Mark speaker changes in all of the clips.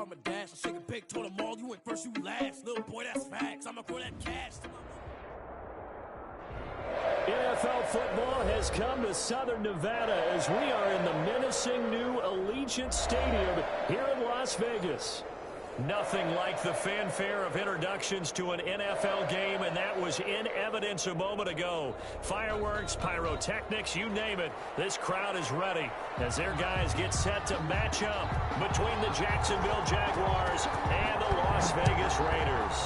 Speaker 1: I'ma dash. I shake a big, told them all, you went first, you last. Little boy, that's facts. I'ma throw that cash to my...
Speaker 2: NFL football has come to Southern Nevada as we are in the menacing new Allegiant Stadium here in Las Vegas. Nothing like the fanfare of introductions to an NFL game, and that was in evidence a moment ago. Fireworks, pyrotechnics, you name it. This crowd is ready as their guys get set to match up between the Jacksonville Jaguars and the Las Vegas Raiders.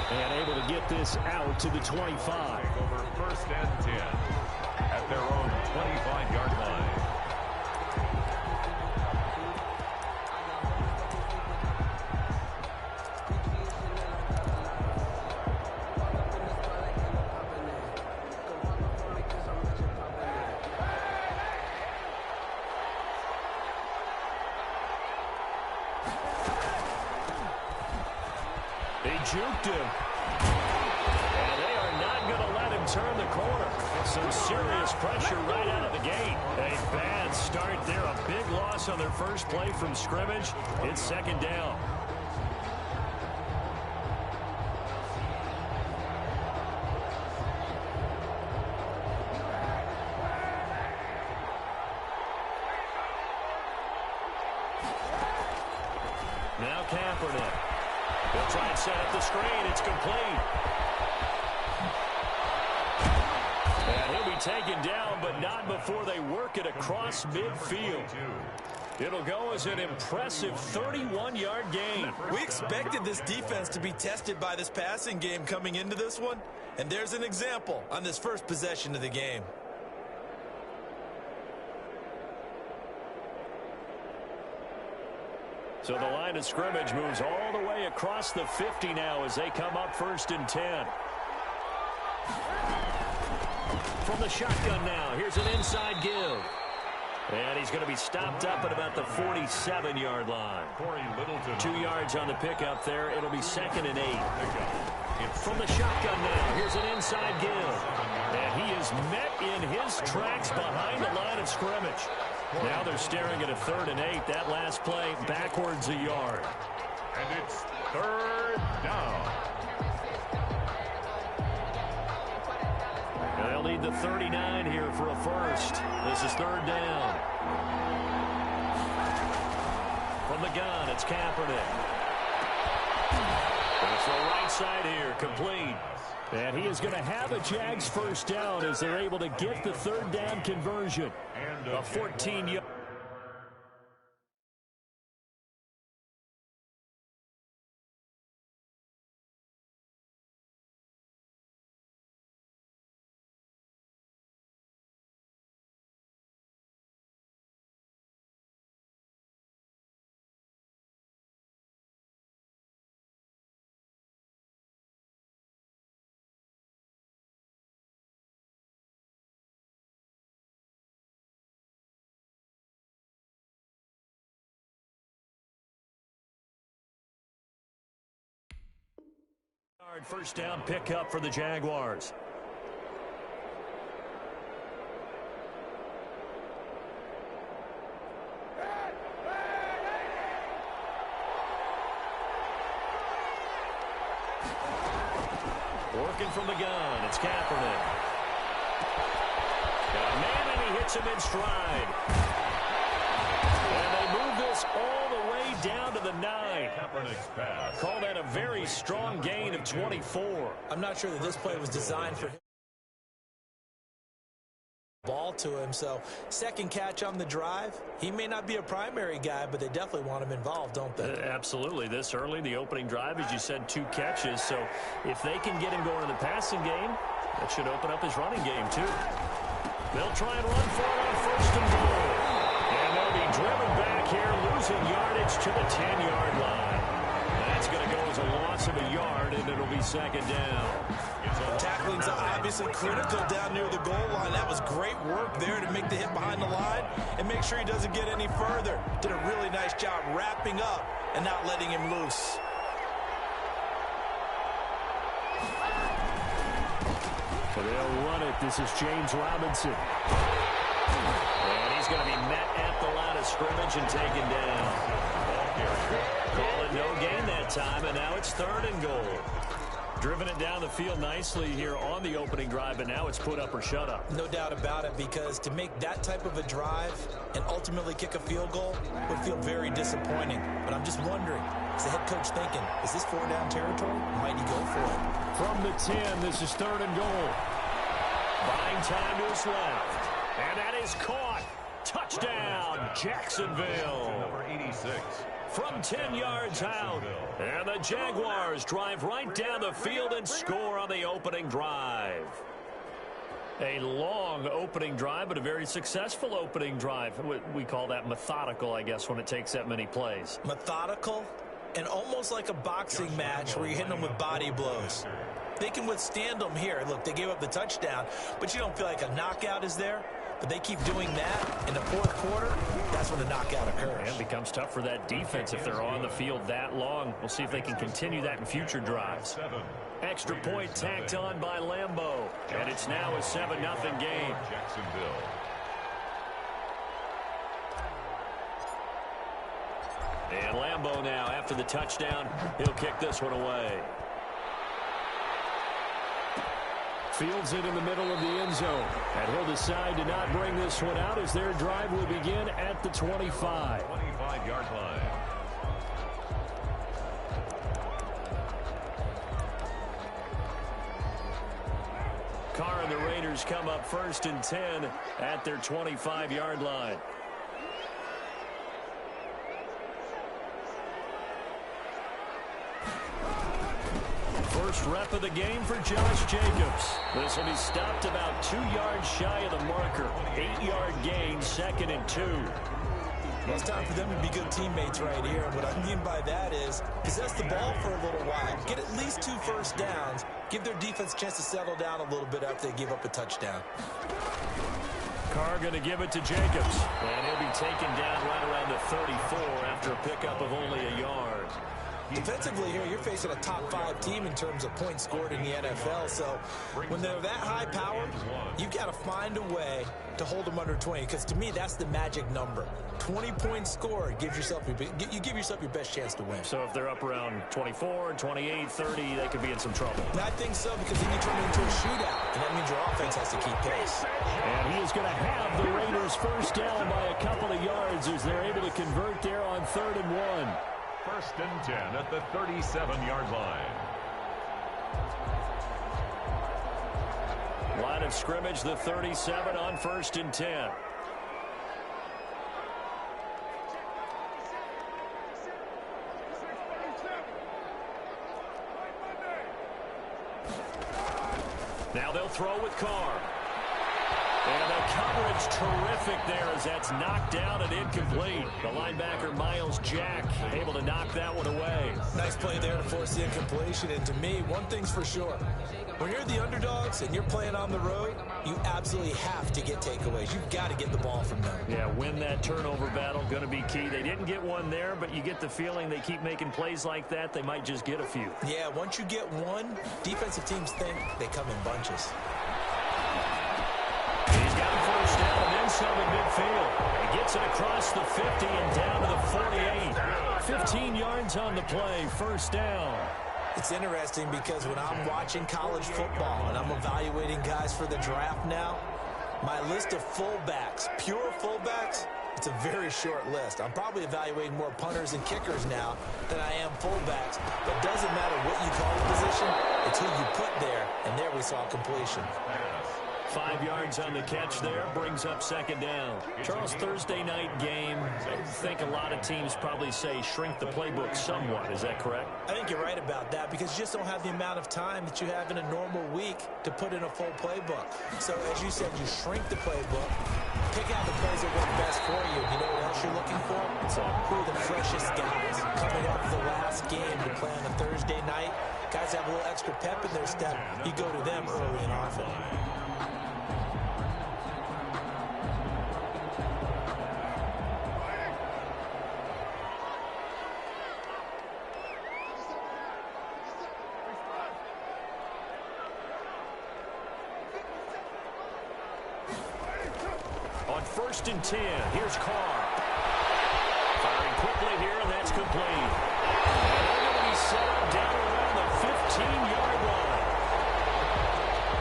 Speaker 2: And able to get this out to the 25.
Speaker 3: Over first and 10 at their own 25-yard line.
Speaker 2: They juked him. And they are not going to let him turn the corner. Some serious pressure right out of the gate. A bad start there. A big loss on their first play from scrimmage. It's second down. Now Kaepernick. They'll try and set up the screen. It's complete. And he'll be taken down, but not before they work it across midfield. It'll go as an impressive 31-yard gain.
Speaker 4: We expected this defense to be tested by this passing game coming into this one, and there's an example on this first possession of the game.
Speaker 2: So the line of scrimmage moves all the way across the 50 now as they come up first and 10. From the shotgun now, here's an inside give. And he's going to be stopped up at about the 47-yard line. 2 yards on the pickup there. It'll be second and 8. From the shotgun now, here's an inside give. And he is met in his tracks behind the line of scrimmage. Now they're staring at a 3rd and 8. That last play backwards a yard.
Speaker 3: And it's 3rd down.
Speaker 2: They'll need the 39 here for a first. This is 3rd down. From the gun, it's Kaepernick. Going to throw right side here, complete. And he is going to have a Jags first down as they're able to get the 3rd down conversion. A 14-yard. First down pickup for the Jaguars. Working from the gun, it's Kaepernick. Got a man and he hits him in stride. And they move this all the way down to the 9. Call that a very strong gain of 24.
Speaker 4: I'm not sure that this play was designed for him. Ball to him, so second catch on the drive. He may not be a primary guy, but they definitely want him involved, don't they?
Speaker 2: Absolutely. This early, the opening drive, as you said, 2 catches. So if they can get him going in the passing game, that should open up his running game too. They'll try and run for it on first and goal. And they'll be driven back here, losing yardage to the 10-yard line. That's going to go as a loss of a yard, and it'll be second down.
Speaker 4: Tackling's obviously critical down near the goal line. That was great work there to make the hit behind the line and make sure he doesn't get any further. Did a really nice job wrapping up and not letting him loose.
Speaker 2: So they'll run it This is James Robinson. And he's going to be met at the line of scrimmage and taken down. Calling no gain that time, and now it's 3rd and goal. Driven it down the field nicely here on the opening drive, but now it's put up or shut up.
Speaker 4: No doubt about it, because to make that type of a drive and ultimately kick a field goal would feel very disappointing. But I'm just wondering, is the head coach thinking, is this 4-down territory? Might he go for it?
Speaker 2: From the 10, this is 3rd and goal. Buying time to his left. And that is caught. Touchdown, Jacksonville.
Speaker 3: Number 86.
Speaker 2: From 10 yards out. And the Jaguars drive right down the field and score on the opening drive. A long opening drive, but a very successful opening drive. We call that methodical, I guess, when it takes that many plays.
Speaker 4: Methodical and almost like a boxing match where you're hitting them with body blows. They can withstand them here. Look, they gave up the touchdown, but you don't feel like a knockout is there. But they keep doing that in the 4th quarter. That's when the knockout occurs.
Speaker 2: And it becomes tough for that defense if they're on the field that long. We'll see if they can continue that in future drives. Extra point tacked on by Lambeau. And it's now a 7-0 game.
Speaker 3: Jacksonville.
Speaker 2: And Lambeau now, after the touchdown, he'll kick this one away. Fields it in the middle of the end zone. And he'll decide to not bring this one out as their drive will begin at the 25.
Speaker 3: 25-yard line.
Speaker 2: Carr and the Raiders come up 1st and 10 at their 25-yard line. First rep of the game for Josh Jacobs. This will be stopped about 2 yards shy of the marker. 8-yard gain, 2nd and 2.
Speaker 4: Well, it's time for them to be good teammates right here. And what I mean by that is possess the ball for a little while. Get at least 2 first downs. Give their defense a chance to settle down a little bit after they give up a touchdown.
Speaker 2: Carr going to give it to Jacobs. And he'll be taken down right around the 34 after a pickup of only a yard.
Speaker 4: Defensively here, you're facing a top 5 team in terms of points scored in the NFL. So when they're that high powered, you've got to find a way to hold them under 20. Because to me, that's the magic number. 20 points scored gives yourself you give yourself your best chance to win.
Speaker 2: So if they're up around 24, 28, 30, they could be in some trouble.
Speaker 4: And I think so, because then you turn it into a shootout. And that means your offense has to keep pace.
Speaker 2: And he is going to have the Raiders first down by a couple of yards as they're able to convert there on 3rd and 1.
Speaker 3: 1st and 10 at the 37-yard line.
Speaker 2: Line of scrimmage, the 37 on 1st and 10. Now they'll throw with Carr. And the coverage terrific there as that's knocked down and incomplete. The linebacker, Miles Jack, able to knock that one away.
Speaker 4: Nice play there to force the incompletion. And to me, one thing's for sure. When you're the underdogs and you're playing on the road, you absolutely have to get takeaways. You've got to get the ball from them.
Speaker 2: Yeah, win that turnover battle, going to be key. They didn't get one there, but you get the feeling they keep making plays like that, they might just get a few.
Speaker 4: Yeah, once you get one, defensive teams think they come in bunches.
Speaker 2: He's got a first down and then some at midfield. He gets it across the 50 and down to the 48. 15 yards on the play, first down.
Speaker 4: It's interesting because when I'm watching college football and I'm evaluating guys for the draft now, my list of fullbacks, pure fullbacks, it's a very short list. I'm probably evaluating more punters and kickers now than I am fullbacks. But it doesn't matter what you call the position, it's who you put there, and there we saw completion.
Speaker 2: 5 yards on the catch there, brings up 2nd down. Charles, Thursday night game, I think a lot of teams probably say shrink the playbook somewhat. Is that correct?
Speaker 4: I think you're right about that because you just don't have the amount of time that you have in a normal week to put in a full playbook. So as you said, you shrink the playbook, pick out the plays that work best for you. You know what else you're looking for? So who are the freshest guys coming off the last game to play on a Thursday night? Guys have a little extra pep in their step. You go to them early and often.
Speaker 2: 1st and 10. Here's Carr. Firing quickly here, and that's complete. And they're going to be set up down around the 15-yard line.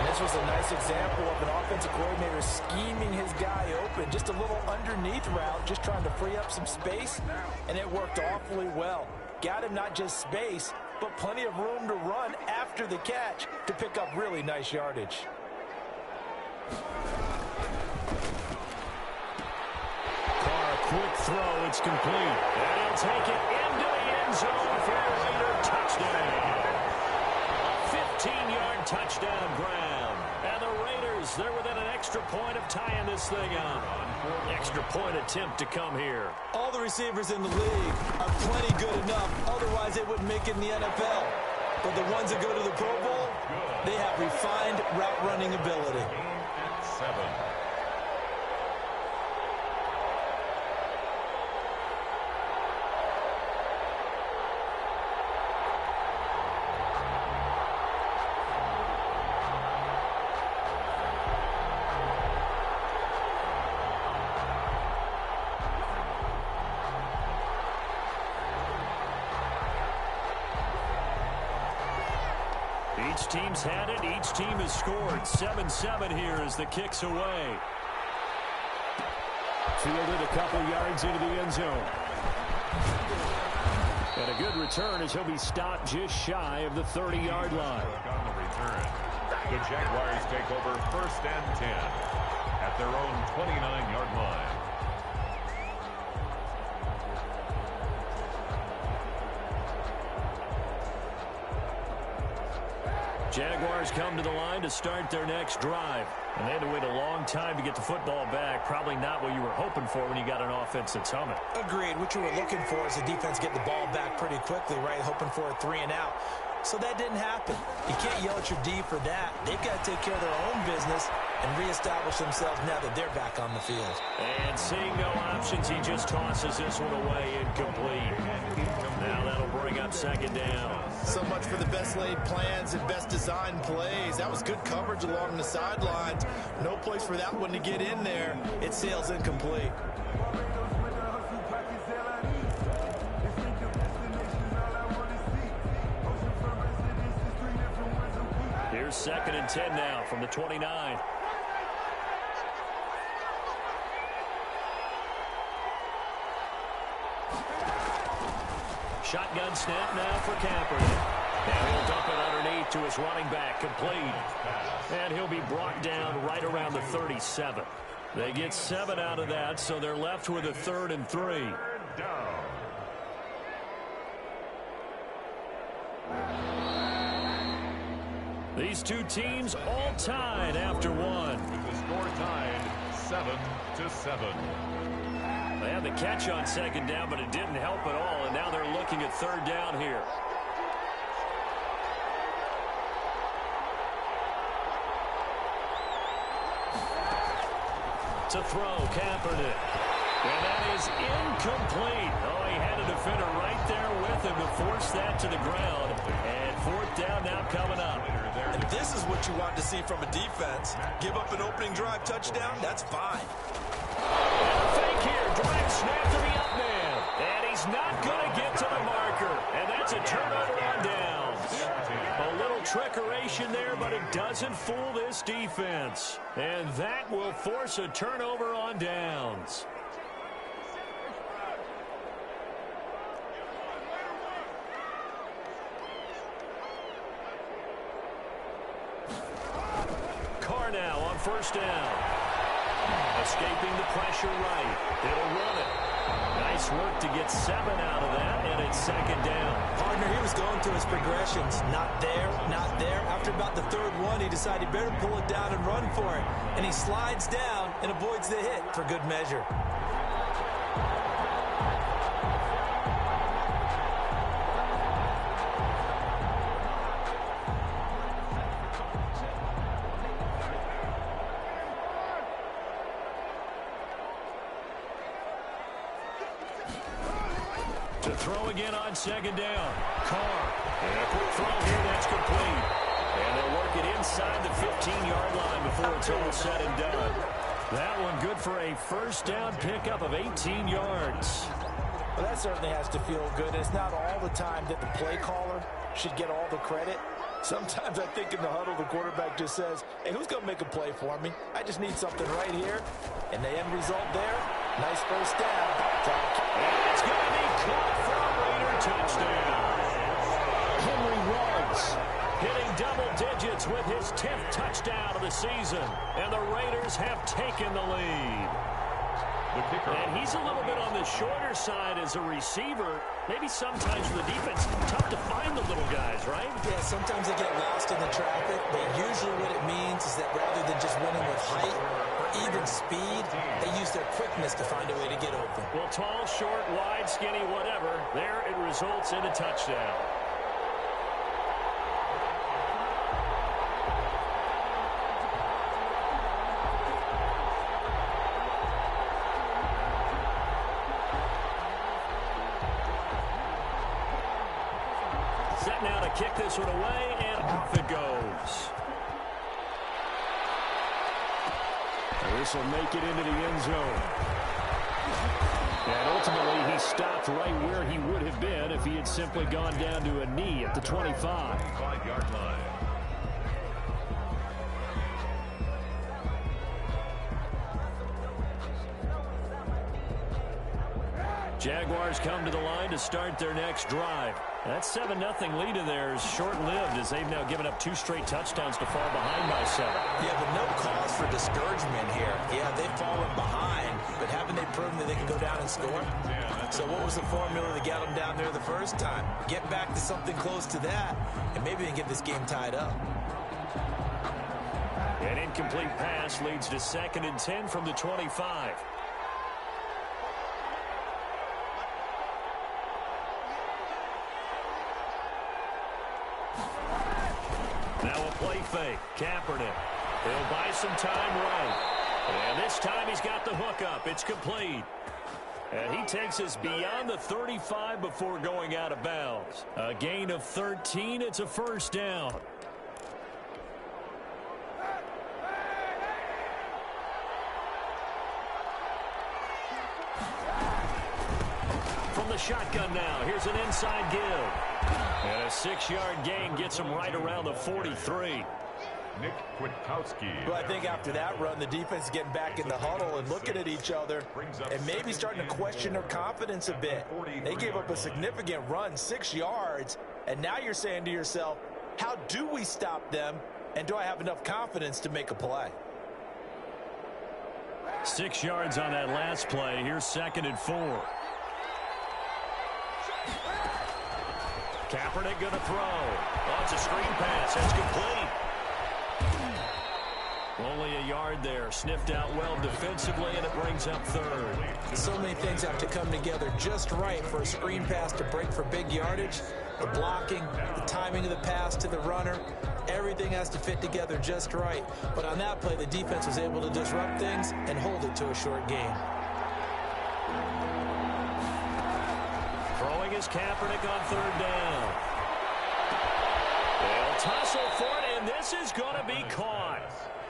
Speaker 4: This was a nice example of an offensive coordinator scheming his guy open. Just a little underneath route, just trying to free up some space, and it worked awfully well. Got him not just space, but plenty of room to run after the catch to pick up really nice yardage.
Speaker 2: Quick throw, it's complete. And he'll take it into the end zone for a Raider touchdown. A 15-yard touchdown grab. And the Raiders, they're within an extra point of tying this thing up. Extra point attempt to come here.
Speaker 4: All the receivers in the league are plenty good enough. Otherwise, they wouldn't make it in the NFL. But the ones that go to the Pro Bowl, they have refined route running ability.
Speaker 3: 7.
Speaker 2: Each team's had it. Each team has scored. 7-7 here as the kick's away. Fielded a couple yards into the end zone. And a good return as he'll be stopped just shy of the 30-yard line.
Speaker 3: On the return, the Jaguars take over 1st and 10 at their own 29-yard line.
Speaker 2: Jaguars come to the line to start their next drive. And they had to wait a long time to get the football back. Probably not what you were hoping for when you got an offense that's humming.
Speaker 4: Agreed. What you were looking for is the defense getting the ball back pretty quickly, right? Hoping for a 3 and out. So that didn't happen. You can't yell at your D for that. They've got to take care of their own business and reestablish themselves now that they're back on the field.
Speaker 2: And seeing no options, he just tosses this one away incomplete. Now that'll bring up 2nd down.
Speaker 4: So much for the best laid plans and best designed plays. That was good coverage along the sidelines. No place for that one to get in there. It sails incomplete.
Speaker 2: Here's 2nd and 10 now from the 29. Shotgun snap now for Kaepernick. And he'll dump it underneath to his running back, complete. And he'll be brought down right around the 37. They get 7 out of that, so they're left with a 3rd and 3. These two teams all tied after one.
Speaker 3: With the score tied 7-7.
Speaker 2: They had the catch on 2nd down, but it didn't help at all, and now they're looking at 3rd down here. To throw, Kaepernick. And that is incomplete. Oh, he had a defender right there with him to force that to the ground. And 4th down now coming up.
Speaker 4: And this is what you want to see from a defense. Give up an opening drive touchdown, that's fine.
Speaker 2: And a fake here. Direct snap to the up man. And he's not going to get to the marker. And that's a turnover on downs. A little trickeration there, but it doesn't fool this defense. And that will force a turnover on downs. Carr now on 1st down. Escaping the pressure right. He'll run it. Nice work to get 7 out of that, and it's 2nd down.
Speaker 4: Partner, he was going through his progressions. Not there, not there. After about the 3rd one, he decided he better pull it down and run for it. And he slides down and avoids the hit for good measure.
Speaker 2: To throw again on 2nd down. Carr. And a quick throw here, that's complete. And they'll work it inside the 15-yard line before it's all said and done. That one good for a first down pickup of 18 yards.
Speaker 4: Well, that certainly has to feel good. It's not all the time that the play caller should get all the credit. Sometimes I think in the huddle, the quarterback just says, hey, who's going to make a play for me? I just need something right here. And the end result there, nice first down.
Speaker 2: And it's going to be caught for a Raider touchdown. Henry Ruggs hitting double digits with his 10th touchdown of the season. And the Raiders have taken the lead. And he's a little bit on the shorter side as a receiver. Maybe sometimes for the defense, tough to find the little guys, right?
Speaker 4: Yeah, sometimes they get lost in the traffic, but usually what it means is that rather than just winning with height or even speed, they use their quickness to find a way to get open.
Speaker 2: Well, tall, short, wide, skinny, whatever, there it results in a touchdown. Set now to kick this one away, and off it goes. This will make it into the end zone. And ultimately, he stopped right where he would have been if he had simply gone down to a knee at the 25.
Speaker 3: 5-yard line.
Speaker 2: Jaguars come to the line to start their next drive. That 7-0 lead in there is short-lived as they've now given up 2 straight touchdowns to fall behind by 7.
Speaker 4: Yeah, but no cause for discouragement here. Yeah, they've fallen behind, but haven't they proven that they can go down and score? So what was the formula to get them down there the first time? Get back to something close to that, and maybe they can get this game tied up.
Speaker 2: An incomplete pass leads to 2nd and 10 from the 25. Now a play fake. Kaepernick. He'll buy some time right. And this time he's got the hook up. It's complete. And he takes us beyond the 35 before going out of bounds. A gain of 13. It's a first down. From the shotgun now. Here's an inside give. And a 6-yard gain gets him right around the 43.
Speaker 3: Nick Kwiatkowski.
Speaker 4: Well, I think after that run, the defense is getting back in the huddle and looking at each other and maybe starting to question their confidence a bit. They gave up a significant run, 6 yards, and now you're saying to yourself, how do we stop them, and do I have enough confidence to make a play?
Speaker 2: 6 yards on that last play. Here's 2nd and 4. Kaepernick going to throw. Oh, it's a screen pass. It's complete. Only a yard there. Sniffed out well defensively, and it brings up 3rd.
Speaker 4: So many things have to come together just right for a screen pass to break for big yardage. The blocking, the timing of the pass to the runner, everything has to fit together just right. But on that play, the defense was able to disrupt things and hold it to a short gain.
Speaker 2: Throwing is Kaepernick on 3rd down. They'll tussle for it, and this is going to be caught.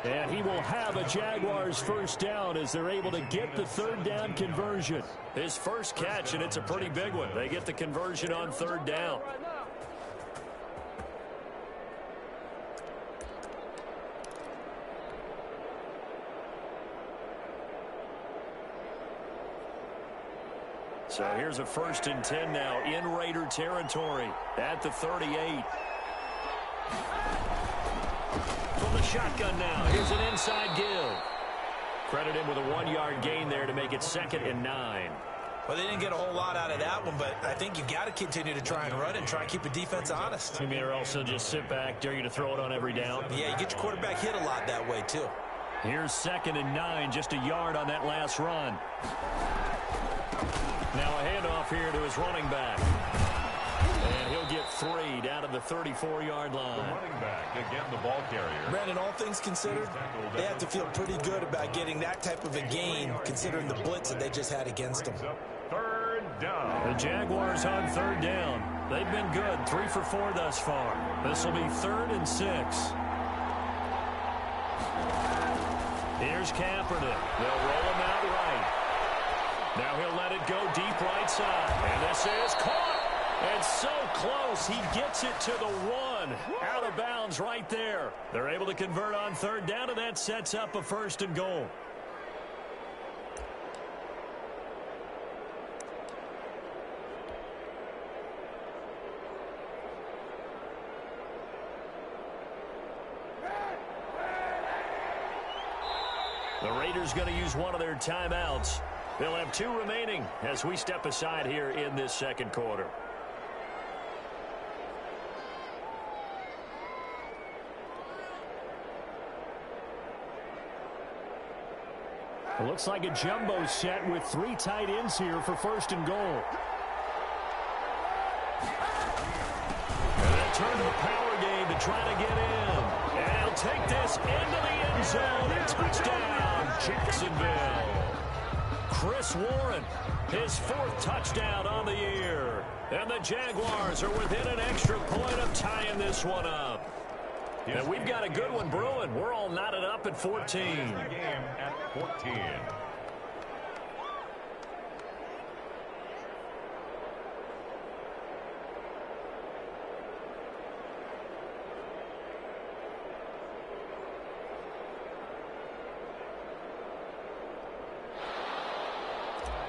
Speaker 2: And he will have a Jaguars first down as they're able to get the 3rd down conversion. His first catch, and it's a pretty big one. They get the conversion on 3rd down. So here's a 1st and 10 now in Raider territory at the 38. From the shotgun now, here's an inside give. Credit him with a 1-yard gain there to make it 2nd and 9.
Speaker 4: Well, they didn't get a whole lot out of that one, but I think you got to continue to try and run it and try and keep the defense honest.
Speaker 2: You mean or also just sit back, dare you to throw it on every down?
Speaker 4: Yeah, you get your quarterback hit a lot that way, too.
Speaker 2: Here's 2nd and 9, just a yard on that last run. Now a handoff here to his running back. And he'll get 3 down to the 34-yard line.
Speaker 3: The running back, again the ball carrier.
Speaker 4: Brandon, all things considered, they have to feel pretty good about getting that type of a gain considering the blitz that they just had against them.
Speaker 3: 3rd down.
Speaker 2: The Jaguars on 3rd down. They've been good, 3 for 4 thus far. This will be 3rd and 6. Here's here's Kaepernick. They'll roll him out right. Now he'll let it go deep right side. And this is caught. And so close, he gets it to the 1. Out of bounds right there. They're able to convert on third down, and that sets up a 1st and goal. The Raiders going to use one of their timeouts. They'll have 2 remaining as we step aside here in this second quarter. It looks like a jumbo set with 3 tight ends here for 1st and goal. And they turn to the power game to try to get in. And he'll take this into the end zone and touchdown, Jacksonville. Chris Warren, his 4th touchdown on the year. And the Jaguars are within an extra point of tying this one up. And we've got a good one brewing. We're all knotted up at 14.
Speaker 3: Game at 14.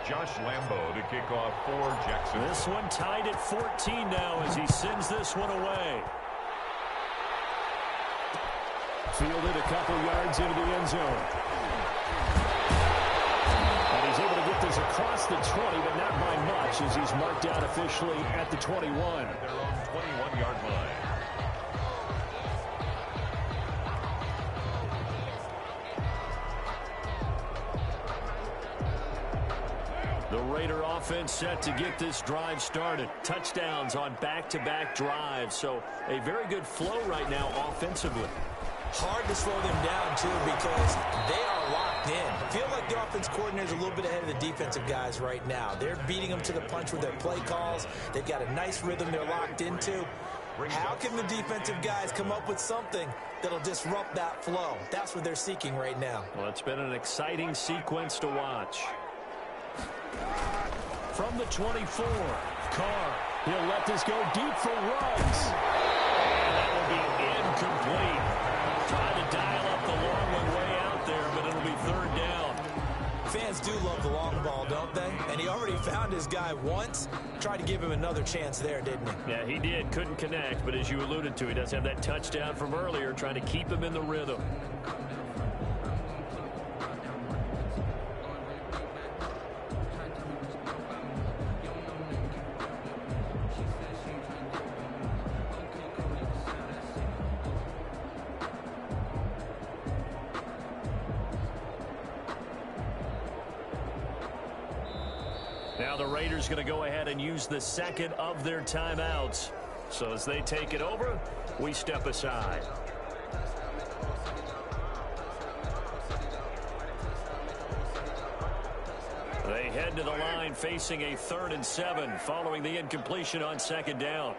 Speaker 3: Josh Lambo to kick off for Jackson.
Speaker 2: This one tied at 14 now as he sends this one away. Fielded a couple yards into the end zone. And he's able to get this across the 20, but not by much as he's marked out officially at the 21.
Speaker 3: At their own 21-yard line.
Speaker 2: The Raider offense set to get this drive started. Touchdowns on back-to-back drives, so a very good flow right now offensively.
Speaker 4: Hard to slow them down, too, because they are locked in. I feel like the offense coordinator is a little bit ahead of the defensive guys right now. They're beating them to the punch with their play calls. They've got a nice rhythm they're locked into. How can the defensive guys come up with something that'll disrupt that flow? That's what they're seeking right now.
Speaker 2: Well, it's been an exciting sequence to watch. From the 24, Carr. He'll let this go deep for Ruggs. And that will be incomplete. Trying to dial up the long one way out there, but it'll be 3rd down.
Speaker 4: Fans do love the long ball, don't they? And he already found his guy once. Tried to give him another chance there, didn't he?
Speaker 2: Yeah, he did. Couldn't connect, but as you alluded to, he does have that touchdown from earlier, trying to keep him in the rhythm. Now the Raiders going to go ahead and use the 2nd of their timeouts. So as they take it over, we step aside. They head to the line facing a 3rd and 7 following the incompletion on 2nd down.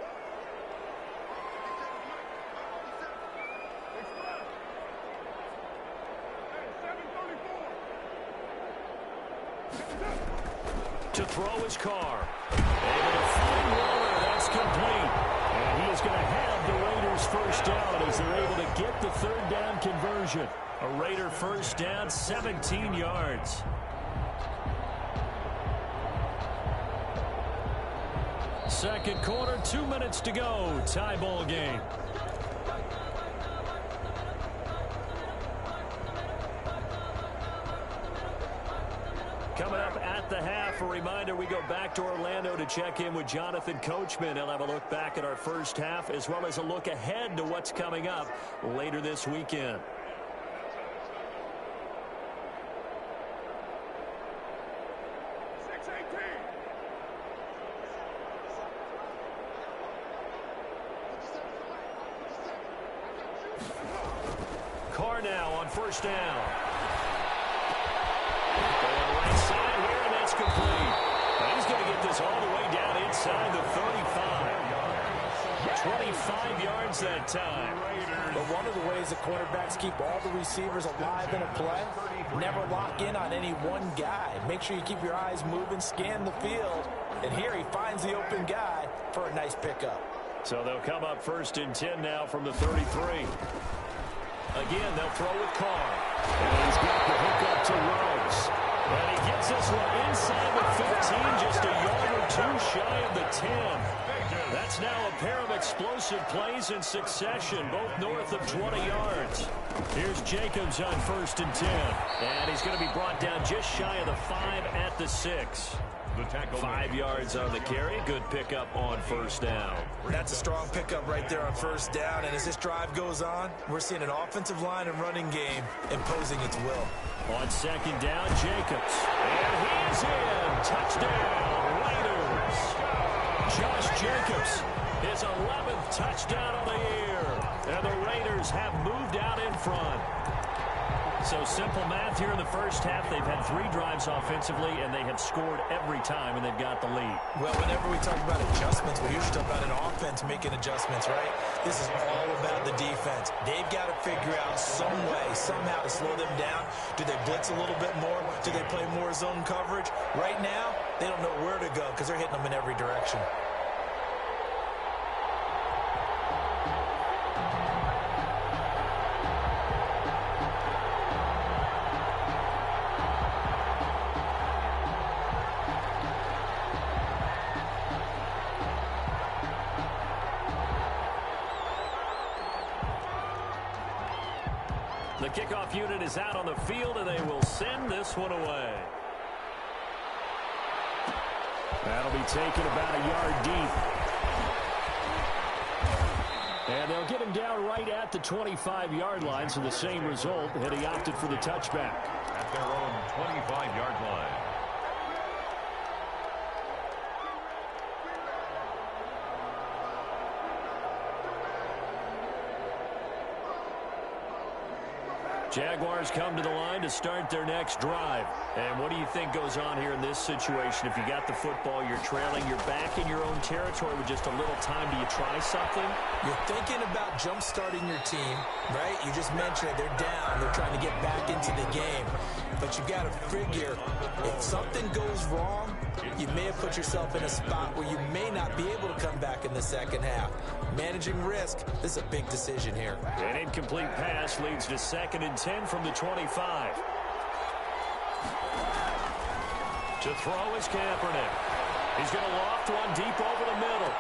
Speaker 2: To throw his Carr. Able to find Waller. That's complete. And he is going to have the Raiders 1st down as they're able to get the 3rd down conversion. A Raider 1st down, 17 yards. Second quarter, 2 minutes to go. Tie ball game. Coming up at the half, a reminder, we go back to Orlando to check in with Jonathan Coachman. He'll have a look back at our first half as well as a look ahead to what's coming up later this weekend. Carr now on 1st down. Complete. And he's going to get this all the way down inside the 35. 25 yards that time.
Speaker 4: But one of the ways the quarterbacks keep all the receivers alive in a play Never lock in on any one guy. Make sure you keep your eyes moving, scan the field. And here he finds the open guy for a nice pickup.
Speaker 2: So they'll come up 1st and 10 now from the 33. Again, they'll throw with Carr. And he's got the hook up to Rose. And he gets this one inside the 15, just a yard or two shy of the 10. That's now a pair of explosive plays in succession, both north of 20 yards. Here's Jacobs on 1st and 10. And he's going to be brought down just shy of the 5 at the 6. 5 yards on the carry. Good pickup on 1st down.
Speaker 4: That's a strong pickup right there on 1st down. And as this drive goes on, we're seeing an offensive line and running game imposing its will.
Speaker 2: On 2nd down, Jacobs. And he's in. Touchdown, Raiders. Josh Jacobs, his 11th touchdown of the year. And the Raiders have moved out in front. So simple math here in the first half. They've had 3 drives offensively, and they have scored every time, and they've got the lead.
Speaker 4: Well, whenever we talk about adjustments, we usually talk about an offense making adjustments, right? This is all about the defense. They've got to figure out some way, somehow to slow them down. Do they blitz a little bit more? Do they play more zone coverage? Right now, they don't know where to go because they're hitting them in every direction.
Speaker 2: The kickoff unit is out on the field, and they will send this one away. That'll be taken about a yard deep. And they'll get him down right at the 25-yard line, so the same result, and he opted for the touchback.
Speaker 3: At their own 25-yard line.
Speaker 2: Jaguars come to the line to start their next drive. And what do you think goes on here in this situation? If you got the football, you're trailing, you're back in your own territory with just a little time. Do you try something?
Speaker 4: You're thinking about jump-starting your team, right? You just mentioned it. They're down. They're trying to get back into the game. But you've got to figure, if something goes wrong, you may have put yourself in a spot where you may not be able to come back in the second half. Managing risk, this is a big decision here.
Speaker 2: An incomplete pass leads to 2nd and 10 from the 25. To throw is Kaepernick. He's going to loft one deep over the middle.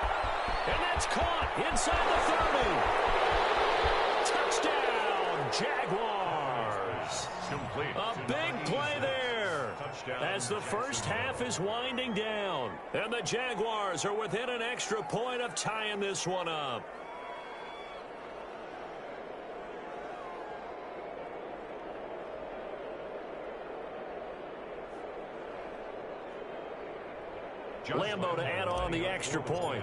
Speaker 2: And that's caught inside the 30. Touchdown, Jaguars.
Speaker 3: Complete.
Speaker 2: A big play there as the first half is winding down. And the Jaguars are within an extra point of tying this one up. Lambo to add on the extra point.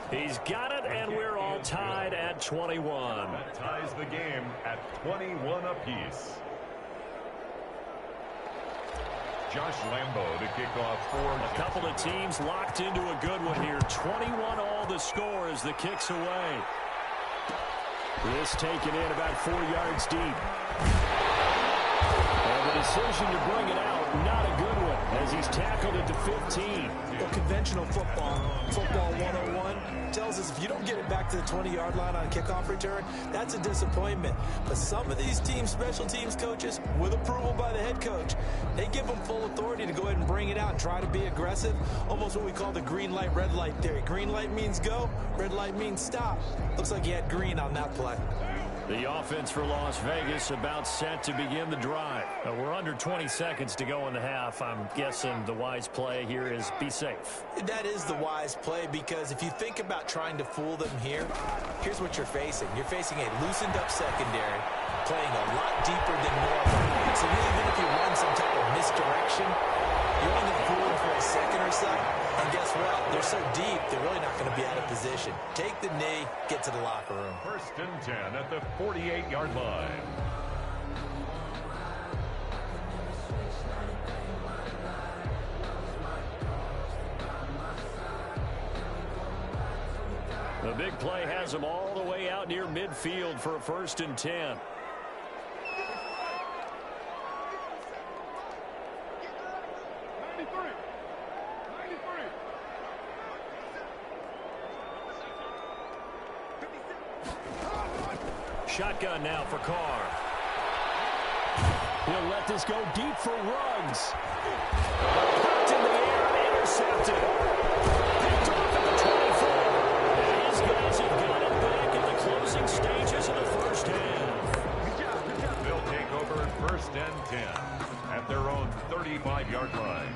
Speaker 2: He's got it, and we're all tied at 21.
Speaker 3: That ties the game at 21 apiece. Josh Lambo to kick off for
Speaker 2: a couple of teams locked into a good one here. 21 all the score as the kick's away. This taken in about 4 yards deep. And the decision to bring it out, not a good one, as he's tackled at the 15.
Speaker 4: Well, conventional football 101, tells us if you don't get it back to the 20-yard line on a kickoff return, that's a disappointment. But some of these teams, special teams coaches, with approval by the head coach, they give them full authority to go ahead and bring it out and try to be aggressive, almost what we call the green light, red light theory. Green light means go, red light means stop. Looks like he had green on that play.
Speaker 2: The offense for Las Vegas about set to begin the drive. We're under 20 seconds to go in the half. I'm guessing the wise play here is be safe.
Speaker 4: That is the wise play, because if you think about trying to fool them here, here's what you're facing. You're facing a loosened up secondary, playing a lot deeper than normal. So even if you run some type of misdirection, you're only going to fool them for a second or so. And guess what? They're so deep, they're really not going to be out of position. Take the knee, get to the locker room.
Speaker 3: 1st and 10 at the 48-yard line.
Speaker 2: The big big play has them all the way out near midfield for a 1st and 10. Shotgun now for Carr. He'll let this go deep for Ruggs. Knocked in the air, intercepted. Picked off at the 24. And his guys have got it back in the closing stages of the first half.
Speaker 3: They'll take over 1st and 10 at their own 35-yard line.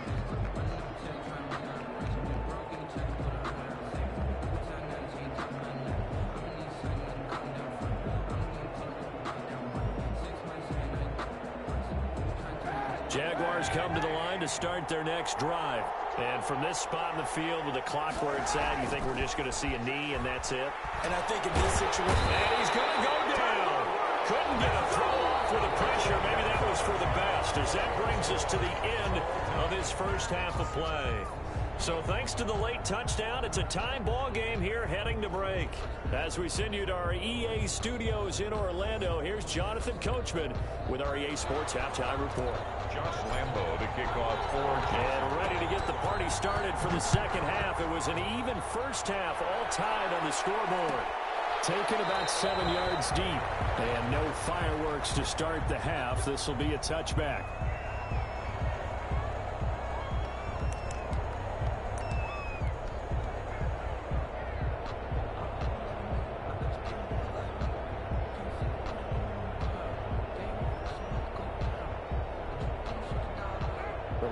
Speaker 2: Jaguars come to the line to start their next drive. And from this spot in the field with the clock where it's at, you think we're just going to see a knee and that's it?
Speaker 4: And I think in this situation...
Speaker 2: And he's going to go down. Couldn't get a throw off with the pressure. Maybe that was for the best, as that brings us to the end of his first half of play. So thanks to the late touchdown, it's a tie ball game here heading to break. As we send you to our EA studios in Orlando, here's Jonathan Coachman with our EA Sports Halftime Report.
Speaker 3: Josh Lambo to kick off for
Speaker 2: and ready to get the party started for the second half. It was an even first half, all tied on the scoreboard. Taken about 7 yards deep, and no fireworks to start the half. This will be a touchback.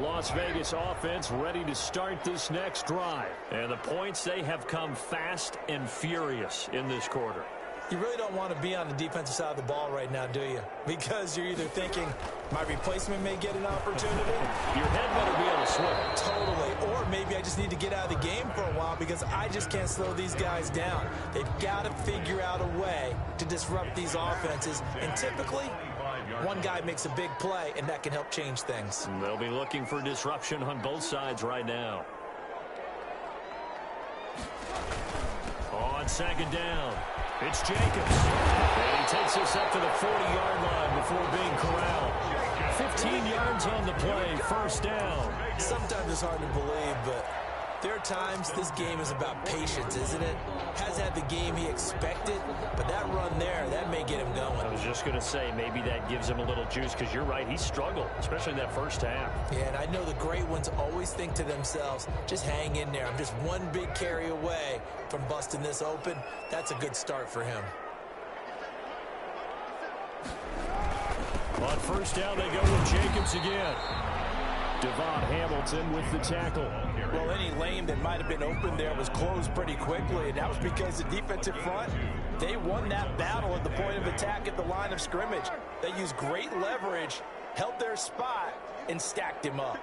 Speaker 2: Las Vegas offense ready to start this next drive. And the points, they have come fast and furious in this quarter.
Speaker 4: You really don't want to be on the defensive side of the ball right now, do you? Because you're either thinking, my replacement may get an opportunity.
Speaker 2: Your head better be on a swivel.
Speaker 4: Totally. Or maybe I just need to get out of the game for a while because I just can't slow these guys down. They've got to figure out a way to disrupt these offenses. And typically, one guy makes a big play, and that can help change things.
Speaker 2: And they'll be looking for disruption on both sides right now. On second down, it's Jacobs. And he takes us up to the 40-yard line before being corralled. 15 yards on the play, first down.
Speaker 4: Sometimes it's hard to believe, but there are times this game is about patience, isn't it? Hasn't had the game he expected, but that run there, that may get him going.
Speaker 2: I was just going to say, maybe that gives him a little juice, because you're right, he struggled, especially in that first half.
Speaker 4: Yeah, and I know the great ones always think to themselves, just hang in there. I'm just one big carry away from busting this open. That's a good start for him.
Speaker 2: On first down, they go with Jacobs again. Devon Hamilton with the tackle.
Speaker 4: Well, any lane that might have been open there was closed pretty quickly, and that was because the defensive front, they won that battle at the point of attack at the line of scrimmage. They used great leverage, held their spot, and stacked him up.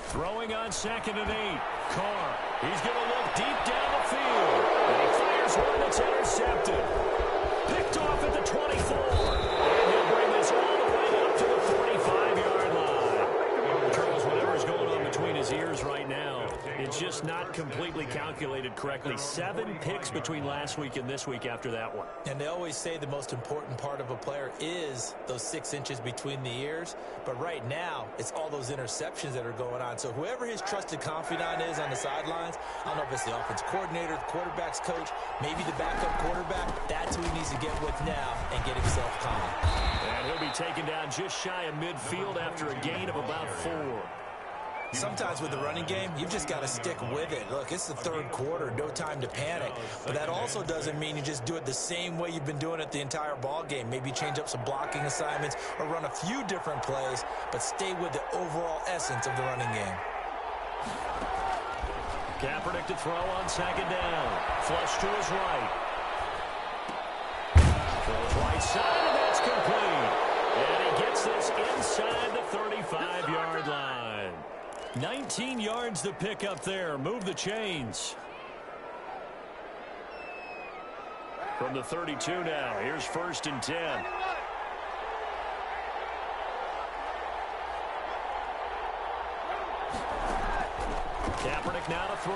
Speaker 2: Throwing on 2nd and 8. Carr, he's going to look deep down the field. And he fires one that's intercepted. Picked off at the 24. And he'll bring this all the way up to the 45-yard line. Charles, whatever's going on between his ears right now, it's just not completely calculated correctly. 7 picks between last week and this week after that one.
Speaker 4: And they always say the most important part of a player is those 6 inches between the ears. But right now, it's all those interceptions that are going on. So whoever his trusted confidant is on the sidelines, I don't know if it's the offense coordinator, the quarterback's coach, maybe the backup quarterback, that's who he needs to get with now and get himself calm.
Speaker 2: And he'll be taken down just shy of midfield after a gain of about 4.
Speaker 4: Sometimes with the running game, you've just got to stick with it. Look, it's the third quarter, no time to panic. But that also doesn't mean you just do it the same way you've been doing it the entire ball game. Maybe change up some blocking assignments or run a few different plays, but stay with the overall essence of the running game.
Speaker 2: Kaepernick to throw on 2nd down. Flush to his right. Throws right side, and that's complete. And he gets this inside the 35-yard line. 19 yards to pick up there. Move the chains. From the 32 now, here's 1st and 10. Kaepernick now to throw.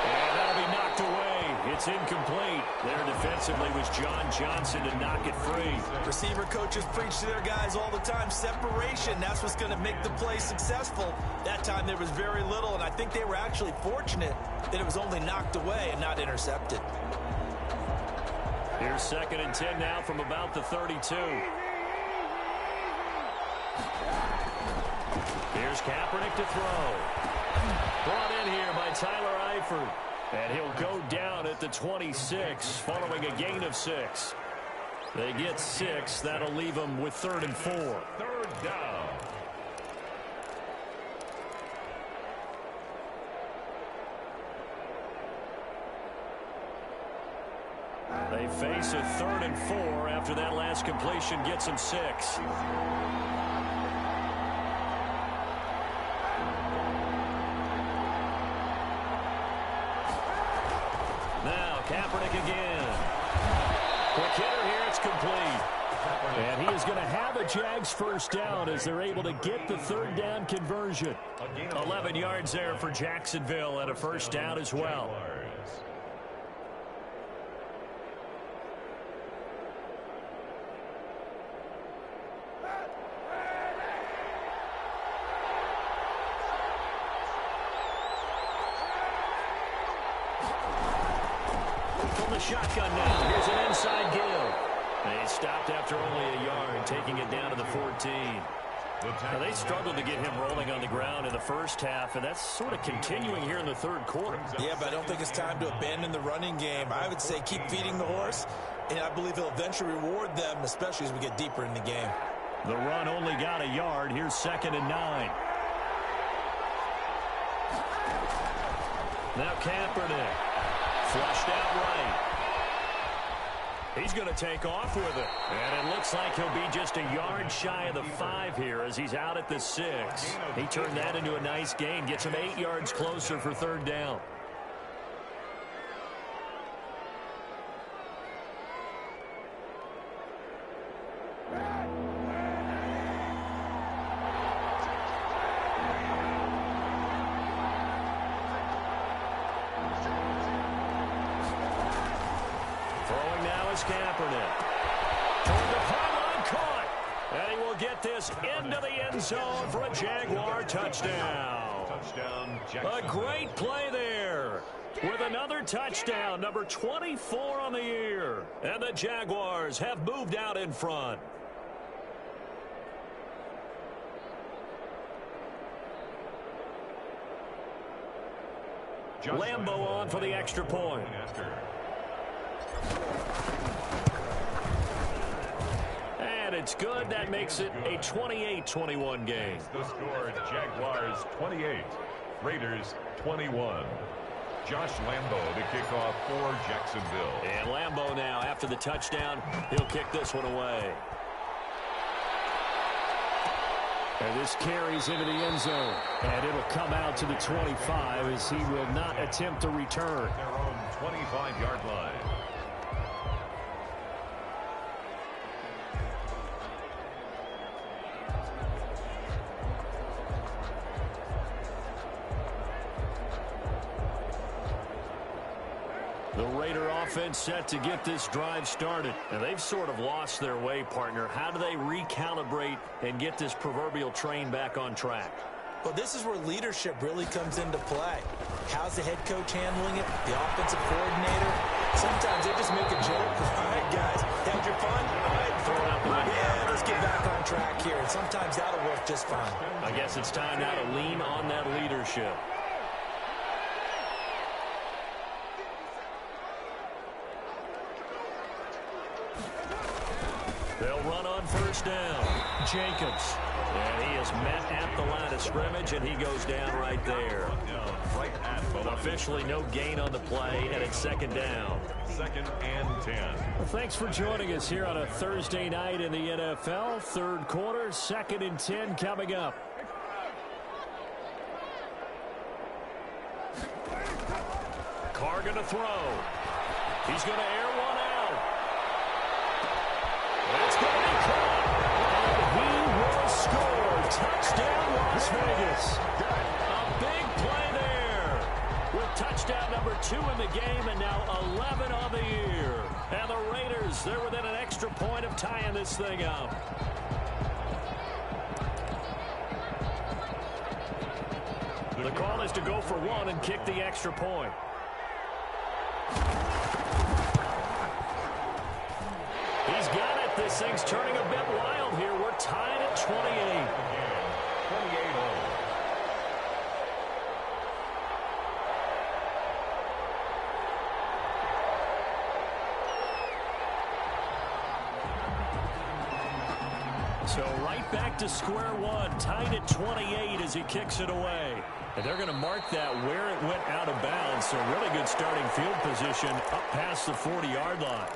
Speaker 2: And that'll be knocked away. It's incomplete. There defensively was John Johnson to knock it free.
Speaker 4: Receiver coaches preach to their guys all the time. Separation, that's what's going to make the play successful. That time there was very little, and I think they were actually fortunate that it was only knocked away and not intercepted.
Speaker 2: Here's 2nd and 10 now from about the 32. Here's Kaepernick to throw. Brought in here by Tyler Eifert. And he'll go down at the 26 following a gain of 6. They get 6. That'll leave them with 3rd and 4.
Speaker 3: 3rd down.
Speaker 2: They face a 3rd and 4 after that last completion gets them 6. Kaepernick again. Quick hitter here. It's complete. And he is going to have a Jags first down as they're able to get the 3rd down conversion. 11 yards there for Jacksonville and a first down as well. Shotgun now. Here's an inside give. And he stopped after only a yard, taking it down to the 14. Now, they struggled to get him rolling on the ground in the first half, and that's sort of continuing here in the 3rd quarter.
Speaker 4: Yeah, but I don't think it's time to abandon the running game. I would say keep feeding the horse, and I believe he'll eventually reward them, especially as we get deeper in the game.
Speaker 2: The run only got a yard. Here's 2nd and 9. Now Kaepernick. Flushed out right. He's going to take off with it. And it looks like he'll be just a yard shy of the 5 here as he's out at the 6. He turned that into a nice gain. Gets him 8 yards closer for 3rd down. Kaepernick. Toward the pylon, caught. And he will get this into the end zone for a Jaguar touchdown. A great play there. With another touchdown, number 24 on the year. And the Jaguars have moved out in front. Lambeau on for the extra point. And it's good. That makes it a 28-21 game.
Speaker 3: The score, Jaguars 28, Raiders 21. Josh Lambeau to kick off for Jacksonville.
Speaker 2: And Lambeau now, after the touchdown, he'll kick this one away. And this carries into the end zone. And it'll come out to the 25 as he will not attempt to return.
Speaker 3: Their own 25-yard line.
Speaker 2: The Raider offense set to get this drive started. And they've sort of lost their way, partner. How do they recalibrate and get this proverbial train back on track?
Speaker 4: Well, this is where leadership really comes into play. How's the head coach handling it? The offensive coordinator? Sometimes they just make a joke. All right, guys, had your fun? All right, throw it out the window. Yeah, let's get back on track here. And sometimes that'll work just fine.
Speaker 2: I guess it's time now to lean on that leadership. They'll run on first down. Jacobs. And he is met at the line of scrimmage, and he goes down right there. Officially no gain on the play, and it's 2nd down.
Speaker 3: 2nd and 10.
Speaker 2: Well, thanks for joining us here on a Thursday night in the NFL. 3rd quarter, 2nd and 10 coming up. Carr going to throw. He's going to air one out. It's going to be caught. And he will score. Touchdown, Las Vegas. A big play there with touchdown number 2 in the game and now 11 on the year. And the Raiders, they're within an extra point of tying this thing up. The call is to go for 1 and kick the extra point. He's got it. This thing's turning a bit wild here. We're tied at 28.
Speaker 3: 28 all.
Speaker 2: So right back to square one, tied at 28 as he kicks it away. And they're going to mark that where it went out of bounds. So really good starting field position up past the 40-yard line.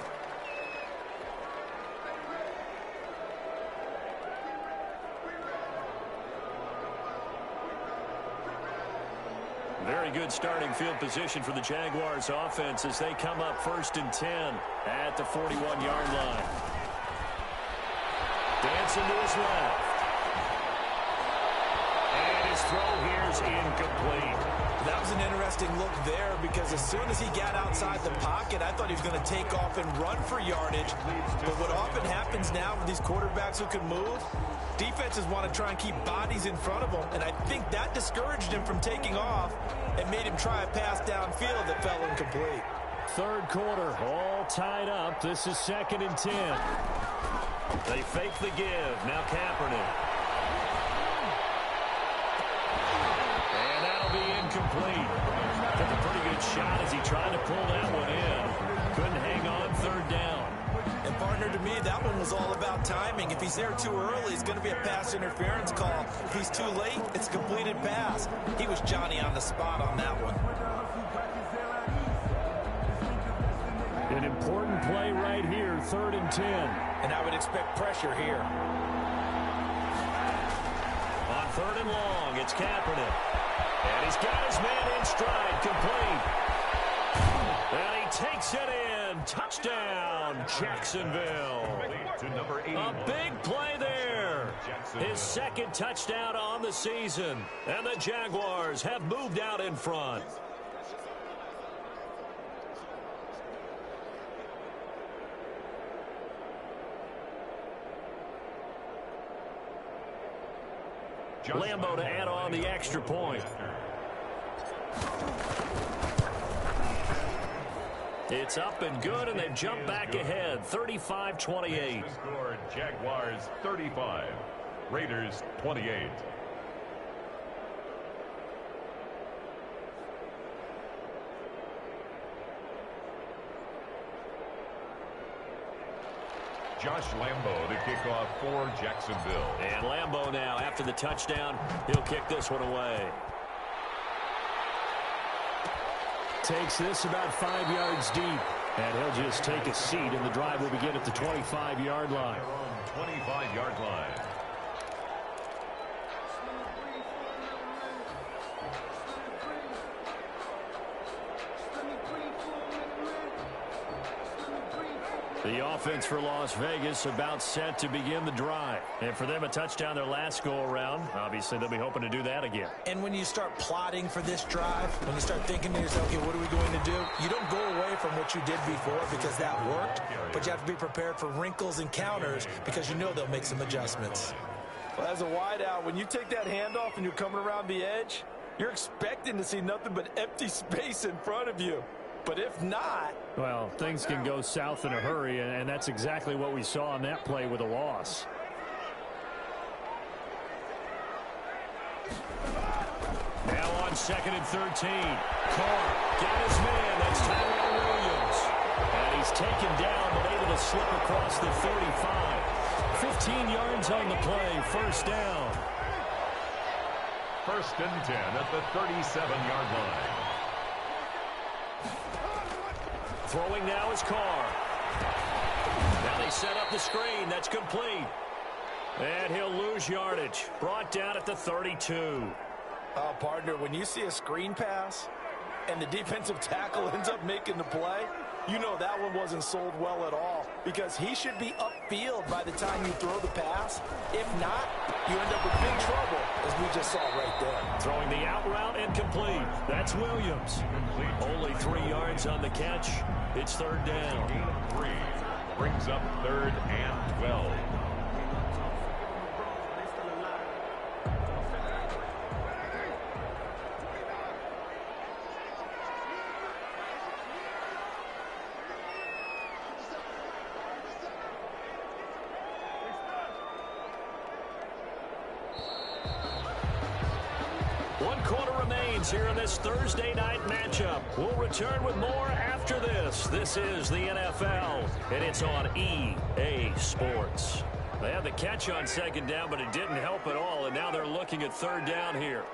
Speaker 2: Very good starting field position for the Jaguars offense as they come up 1st and 10 at the 41-yard line. Dancing to his left. And his throw here is incomplete.
Speaker 4: That was an interesting look there because as soon as he got outside the pocket, I thought he was going to take off and run for yardage. But what often happens now with these quarterbacks who can move, defenses want to try and keep bodies in front of them, and I think that discouraged him from taking off and made him try a pass downfield that fell incomplete.
Speaker 2: Third quarter, all tied up. This is 2nd and 10. They fake the give. Now Kaepernick. And that'll be incomplete. Took a pretty good shot as he tried to pull that one in. Couldn't hang on 3rd down.
Speaker 4: And partner, to me, that one was all about timing. If he's there too early, it's going to be a pass interference call. If he's too late, it's a completed pass. He was Johnny on the spot on that one.
Speaker 2: An important play right here, 3rd and 10.
Speaker 4: And I would expect pressure here.
Speaker 2: On 3rd and long, it's Kaepernick. And he's got his man in stride, complete. And he takes it in. Touchdown, Jacksonville.
Speaker 3: To number 81.
Speaker 2: A big play there. His 2nd touchdown on the season. And the Jaguars have moved out in front. Lambo to add on the extra point. It's up and good, and they've jumped back ahead, 35-28.
Speaker 3: Score Jaguars 35, Raiders 28. Josh Lambo to kick off for Jacksonville.
Speaker 2: And Lambo now, after the touchdown, he'll kick this one away. Takes this about 5 yards deep. And he'll just take a seat, and the drive will begin at the 25-yard line.
Speaker 3: 25-yard line.
Speaker 2: The offense for Las Vegas about set to begin the drive. And for them, a touchdown their last go-around. Obviously, they'll be hoping to do that again.
Speaker 4: And when you start plotting for this drive, when you start thinking to yourself, okay, what are we going to do? You don't go away from what you did before because that worked, but you have to be prepared for wrinkles and counters because you know they'll make some adjustments. Well, as a wideout, when you take that handoff and you're coming around the edge, you're expecting to see nothing but empty space in front of you. But if not...
Speaker 2: Well, things can go south in a hurry, and that's exactly what we saw on that play with a loss. Now on 2nd and 13. Carr got his man. That's Tyrell Williams. And he's taken down, but able to slip across the 35. 15 yards on the play. 1st down.
Speaker 3: 1st and 10 at the 37-yard line.
Speaker 2: Throwing now is Carr. Now they set up the screen. That's complete. And he'll lose yardage. Brought down at the 32.
Speaker 4: Partner, when you see a screen pass and the defensive tackle ends up making the play, You know that one wasn't sold well at all because he should be upfield by the time you throw the pass. If not, you end up with big trouble, as we just saw right there.
Speaker 2: Throwing the out route and complete. That's Williams. Only 3 yards on the catch. It's third down.
Speaker 3: Gain of 3 brings up 3rd and 12.
Speaker 2: Here in this Thursday night matchup. We'll return with more after this. This is the NFL, and it's on EA Sports. They had the catch on second down, but it didn't help at all, and now they're looking at third down here.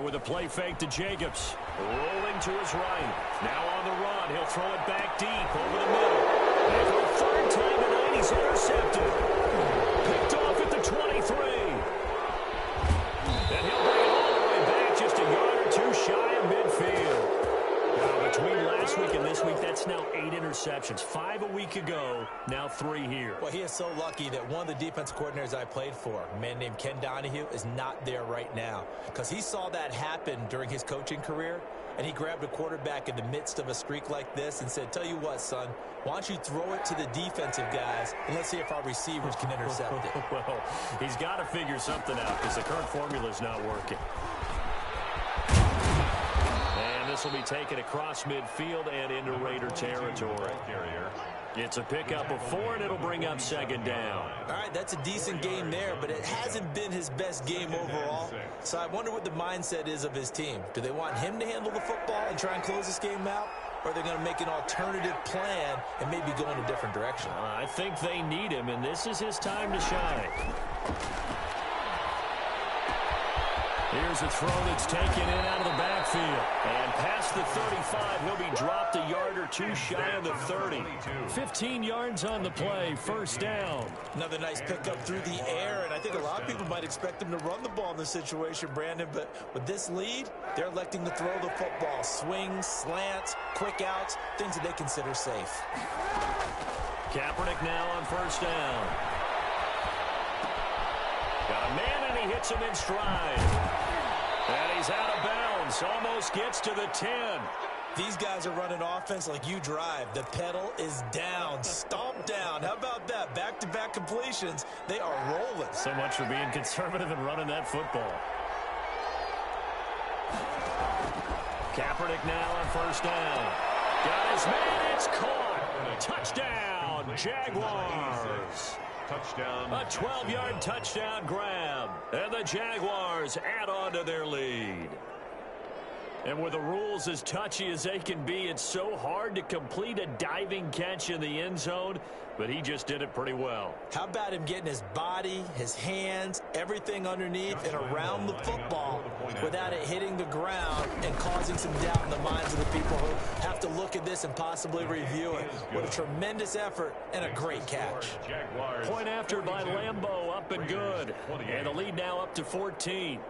Speaker 2: With a play fake to Jacobs. Rolling to his right. Now on the run. He'll throw it back deep over the middle. And for a third time tonight, he's intercepted. Picked off at the 23. And he'll bring it all the way back just a yard or 2 shy of midfield. Now, between last week and this week, that's now 8 interceptions. 5 a week ago, now 3 here.
Speaker 4: Well, he is so lucky that one of the defense coordinators I played for, a man named Ken Donahue, is not there right now because he saw that happen during his coaching career, and he grabbed a quarterback in the midst of a streak like this and said, tell you what, son, why don't you throw it to the defensive guys, and let's see if our receivers can intercept it.
Speaker 2: Well, he's got to figure something out because the current formula is not working. This will be taken across midfield and into Raider territory. It's a pickup of 4, and it'll bring up second down.
Speaker 4: All right, that's a decent game there, but it hasn't been his best game overall. So I wonder what the mindset is of his team. Do they want him to handle the football and try and close this game out? Or are they going to make an alternative plan and maybe go in a different direction?
Speaker 2: I think they need him, and this is his time to shine. Here's a throw that's taken in out of the backfield. And past the 35, he'll be dropped a yard or 2 shy of the 30. 15 yards on the play, first down.
Speaker 4: Another nice pickup through the air, and I think a lot of people might expect him to run the ball in this situation, Brandon, but with this lead, they're electing to throw the football. Swings, slants, quick outs, things that they consider safe.
Speaker 2: Kaepernick now on first down. Got a man, and he hits him in stride. And he's out of bounds. Almost gets to the 10.
Speaker 4: These guys are running offense like you drive. The pedal is down. Stomp down. How about that? Back-to-back completions. They are rolling.
Speaker 2: So much for being conservative and running that football. Kaepernick now on first down. Got his man. It's caught. Touchdown, Jaguars.
Speaker 3: Touchdown.
Speaker 2: A 12-yard touchdown grab. And the Jaguars add on to their lead. And with the rules as touchy as they can be, it's so hard to complete a diving catch in the end zone, but he just did it pretty well.
Speaker 4: How about him getting his body, his hands, everything underneath and around the football without it hitting the ground and causing some doubt in the minds of the people who have to look at this and possibly review it. What a tremendous effort and a great catch.
Speaker 2: Point after by Lambeau, up and good. And the lead now up to 14.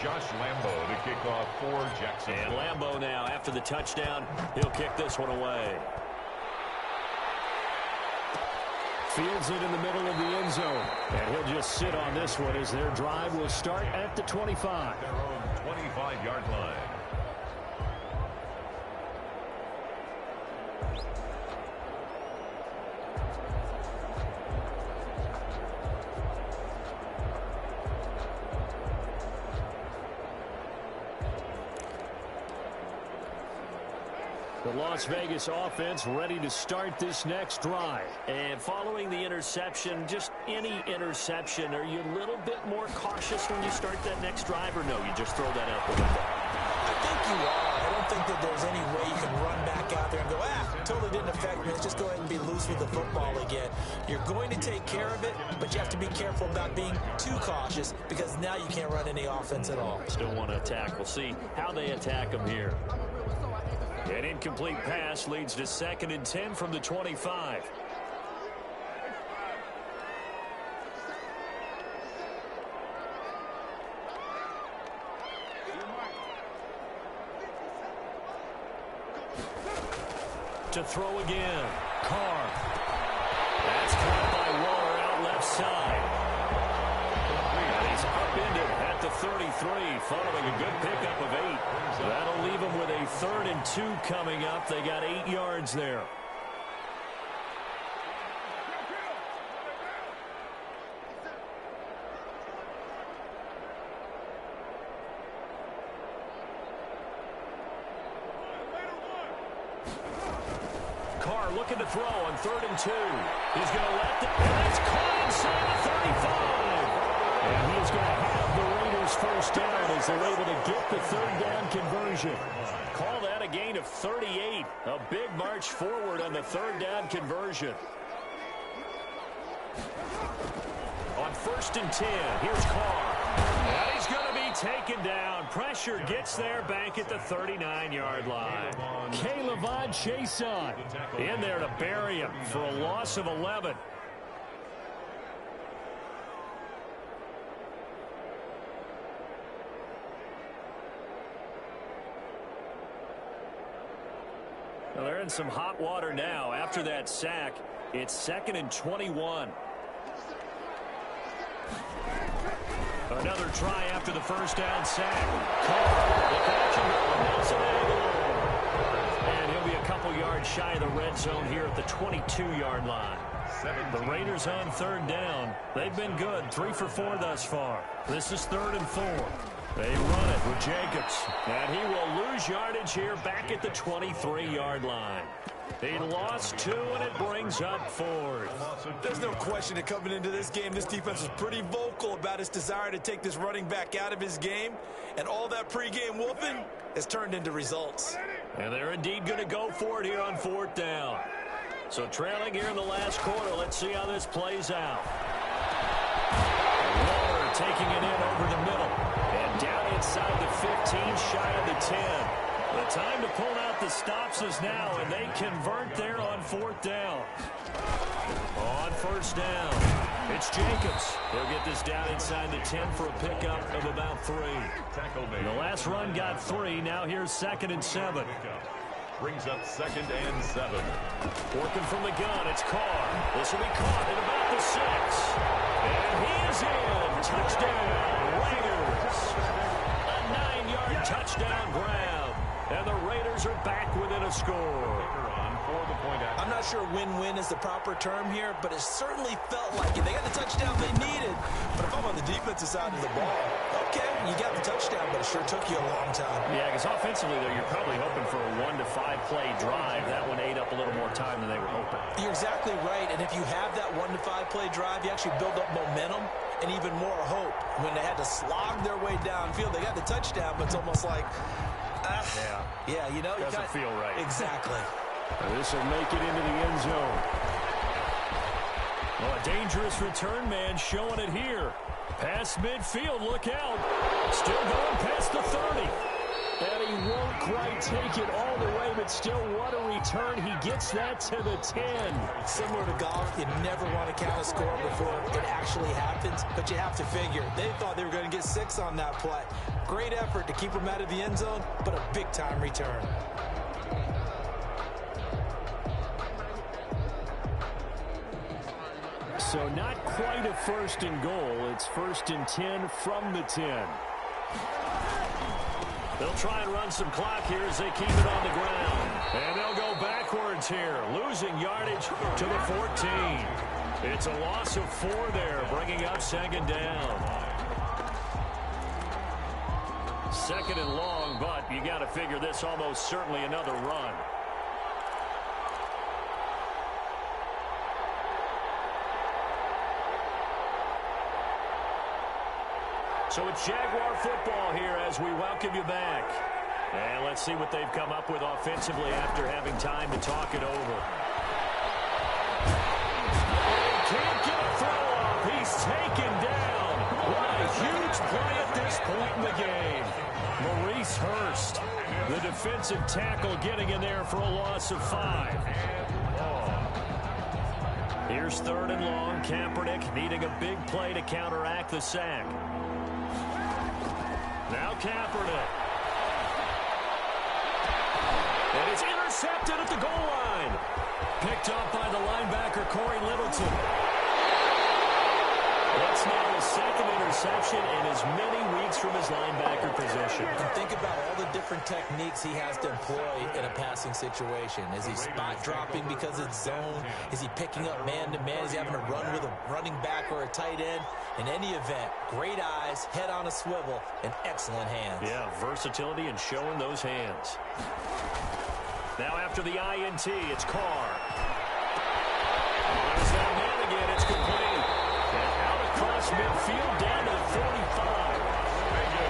Speaker 3: Josh Lambeau to kick off for Jackson.
Speaker 2: And Lambeau now, after the touchdown, he'll kick this one away. Fields it in the middle of the end zone. And he'll just sit on this one as their drive will start at the 25.
Speaker 3: Their own 25-yard line.
Speaker 2: The Las Vegas offense ready to start this next drive. And following the interception, just any interception, are you a little bit more cautious when you start that next drive, or no, you just throw that out the window?
Speaker 4: I think you are. I don't think that there's any way you can run back out there and go, totally going to take care of it, but you have to be careful about being too cautious because now you can't run any offense at all.
Speaker 2: Still want to attack. We'll see how they attack them here. An incomplete pass leads to 2nd and 10 from the 25. To throw again. Carr. That's caught by Waller out left side. And he's upended at the 33 following a good pickup of 8. That'll leave him with a 3rd and 2 coming up. They got 8 yards there. Carr looking to throw on 3rd and 2. He's going to let it. And that's caught inside the 35. And he's going to have the Raiders first down as they're able to get the 3rd down conversion. Call that a gain of 38. A big march forward on the 3rd down conversion. On 1st and 10, here's Carr. And he's going to be taken down. Pressure gets there back at the 39-yard line. K'Lavon Chaisson in there to bury him for a loss of 11. Well, they're in some hot water now. After that sack, it's 2nd and 21. Another try after the first down sack. And he'll be a couple yards shy of the red zone here at the 22-yard line. The Raiders on 3rd down. They've been good, 3 for 4 thus far. This is 3rd and 4. They run it with Jacobs. And he will lose yardage here back at the 23-yard line. He lost 2, and it brings up 4th.
Speaker 4: There's no question that coming into this game, this defense is pretty vocal about its desire to take this running back out of his game. And all that pregame whooping has turned into results.
Speaker 2: And they're indeed going to go for it here on 4th down. So trailing here in the last quarter, let's see how this plays out. Waller taking it in over the middle. And down inside the 15, shy of the 10. The time to pull out the stops is now, and they convert there on 4th down. On 1st down, it's Jacobs. He'll get this down inside the 10 for a pickup of about 3. The last run got 3. Now here's 2nd and 7.
Speaker 3: Brings up 2nd and 7.
Speaker 2: Working from the gun, it's Carr. This will be caught at about the 6. And he is in. Touchdown, Raiders. A 9-yard touchdown grab. And the Raiders are back within a score.
Speaker 4: I'm not sure win-win is the proper term here, but it certainly felt like it. They got the touchdown they needed. But if I'm on the defensive side of the ball, okay, you got the touchdown, but it sure took you a long time.
Speaker 2: Yeah, because offensively, though, you're probably hoping for a 1 to 5 play drive. That one ate up a little more time than they were hoping.
Speaker 4: You're exactly right. And if you have that 1 to 5 play drive, you actually build up momentum and even more hope. When they had to slog their way downfield, they got the touchdown, but it's almost like, yeah, you know,
Speaker 2: doesn't feel right.
Speaker 4: Exactly.
Speaker 2: This will make it into the end zone. Well, a dangerous return man showing it here. Past midfield, look out. Still going past the 30. And he won't quite take it all the way, but still what a return. He gets that to the 10.
Speaker 4: Similar to golf, you never want to count a score before it actually happens, but you have to figure. They thought they were going to get 6 on that play. Great effort to keep them out of the end zone, but a big-time return.
Speaker 2: So not quite a 1st and goal. It's 1st and 10 from the 10. They'll try and run some clock here as they keep it on the ground. And they'll go backwards here, losing yardage to the 14. It's a loss of 4 there, bringing up 2nd down. 2nd and long, but you got to figure this almost certainly another run. So it's Jaguar football here as we welcome you back. And let's see what they've come up with offensively after having time to talk it over. can't get a throw off. He's taken down. What a huge play at this point in the game. Maurice Hurst, the defensive tackle, getting in there for a loss of 5. Here's 3rd and long. Kaepernick needing a big play to counteract the sack. Now Kaepernick. And it's intercepted at the goal line. Picked up by the linebacker, Corey Littleton. That's now his 2nd interception in as many weeks from his linebacker position.
Speaker 4: And think about all the different techniques he has to employ in a passing situation. Is he spot dropping because it's zone? Is he picking up man-to-man? Is he having to run with a running back or a tight end? In any event, great eyes, head on a swivel, and excellent hands.
Speaker 2: Yeah, versatility and showing those hands. Now after the INT, it's Carr. There's that man again. It's complete. And out across midfield down to the 45.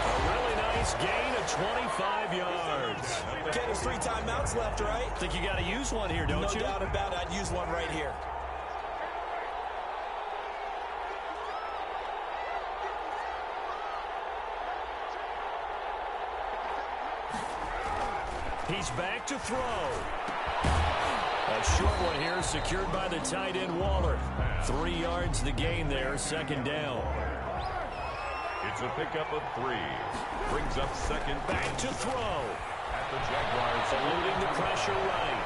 Speaker 2: A really nice gain of 25 yards.
Speaker 4: Okay, there's 3 timeouts left, right?
Speaker 2: I think you got to use one here, don't you?
Speaker 4: No doubt about it. I'd use one right here.
Speaker 2: He's back to throw. A short one here, secured by the tight end Waller. 3 yards the gain there, 2nd down.
Speaker 3: It's a pickup of 3. Brings up 2nd.
Speaker 2: Back to throw.
Speaker 3: At the Jaguars.
Speaker 2: Eluding the pressure right.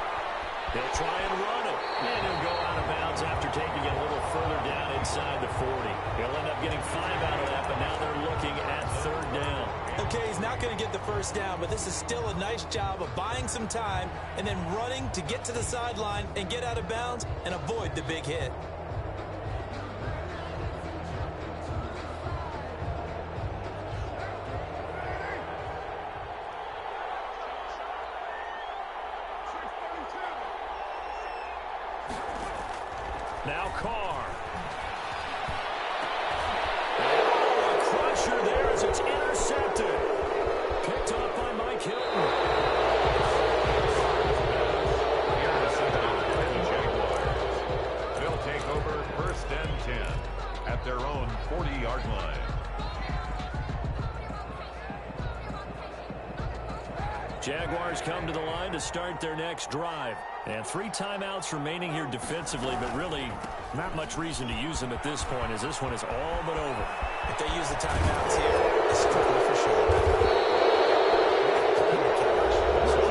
Speaker 2: They'll try and run it. And he'll go out of bounds after taking it a little further down inside the 40. He'll end up getting 5 out of that, but now they're looking at 3rd down.
Speaker 4: Okay, he's not going to get the 1st down, but this is still a nice job of buying some time and then running to get to the sideline and get out of bounds and avoid the big hit.
Speaker 2: Now Carr. Oh, a crusher there as it's intercepted. Picked up by Mike Hilton.
Speaker 3: Intercepted by the Jaguars. They'll take over 1st and 10 at their own 40-yard line.
Speaker 2: Jaguars come to the line to start their next drive. And 3 timeouts remaining here defensively, but really not much reason to use them at this point, as this one is all but over.
Speaker 4: If they use the timeouts here, it's strictly for sure.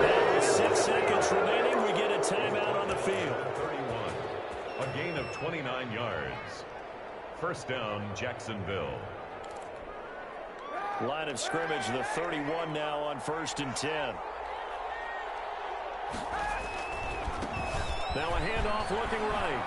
Speaker 2: Now with 6 seconds remaining, we get a timeout on the field.
Speaker 3: 31. A gain of 29 yards. 1st down, Jacksonville.
Speaker 2: Line of scrimmage, the 31 now on 1st and 10. Now a handoff looking right.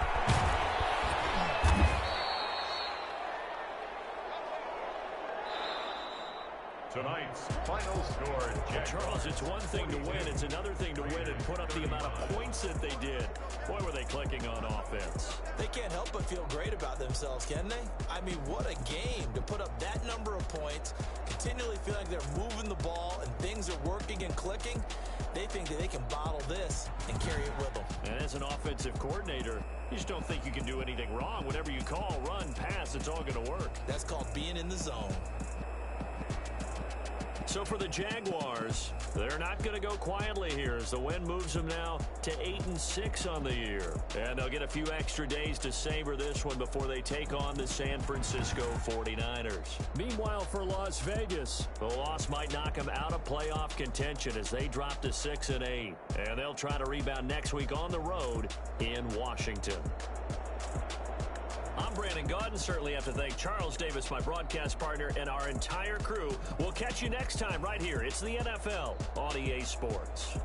Speaker 3: Tonight's final score,
Speaker 2: Charles, it's one thing to win. It's another thing to win and put up the amount of points that they did. Boy, were they clicking on offense.
Speaker 4: They can't help but feel great about themselves, can they? I mean, what a game to put up that number of points, continually feel like they're moving the ball and things are working and clicking. They think that they can bottle this and carry it with them.
Speaker 2: And as an offensive coordinator, you just don't think you can do anything wrong. Whatever you call, run, pass, it's all going to work.
Speaker 4: That's called being in the zone.
Speaker 2: So for the Jaguars, they're not going to go quietly here as the win moves them now to 8-6 on the year. And they'll get a few extra days to savor this one before they take on the San Francisco 49ers. Meanwhile, for Las Vegas, the loss might knock them out of playoff contention as they drop to 6-8. And they'll try to rebound next week on the road in Washington. I'm Brandon Gaudin. Certainly have to thank Charles Davis, my broadcast partner, and our entire crew. We'll catch you next time right here. It's the NFL on EA Sports.